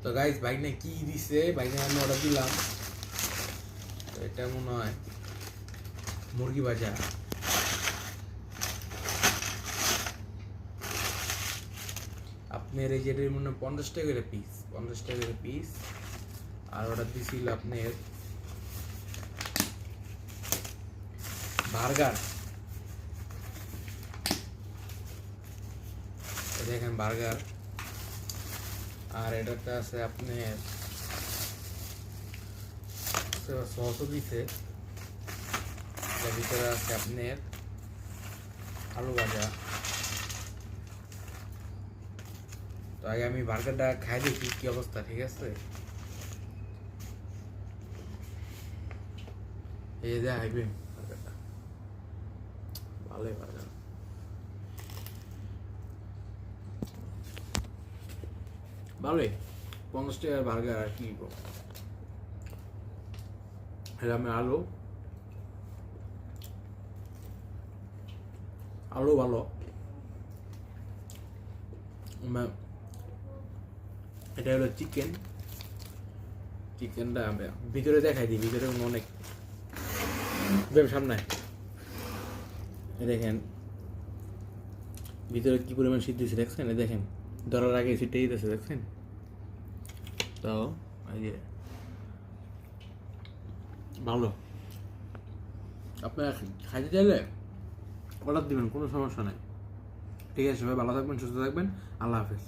তো guys bike না কি দিছে, বাইক না আমি অর্ডার দিলাম, তো এটা মনে হয় মুরগি ভাজা। আপনার এই যেটার মনে হয় 50 টাকা করে পিস, 50 টাকা করে পিস। আর অর্ডার দিছিল আপনার বার্গার, দেখেন বার্গার। আর এটাতে আছে আপনার সসও দিছে, এটার ভিতরে আছে আপনার আলু ভাজা। তো আগে আমি বার্গারটা খাই দেখি কি অবস্থা, ঠিক আছে? এই যে আইবে বার্গারটা, ভালোই বার্গার। ভালোই, 50 টাকার বার্গার আর কি বলবো। এটা আমি আলু ভালো। এটা হলো চিকেনটা ভিতরে দেখাই দিই, ভিতরে অনেক সামনে দেখেন ভিতরে কি পরিমাণ সিদ্ধ হয়েছে, দেখছেন? দেখেন ধরার আগে সিটে দিতেছে, দেখছেন? তো এই যে ভালো, আপনারা খাইতে চাইলে অর্ডার দিবেন, কোনো সমস্যা নাই। ঠিক আছে, সবাই ভালো থাকবেন, সুস্থ থাকবেন, আল্লাহ হাফেজ।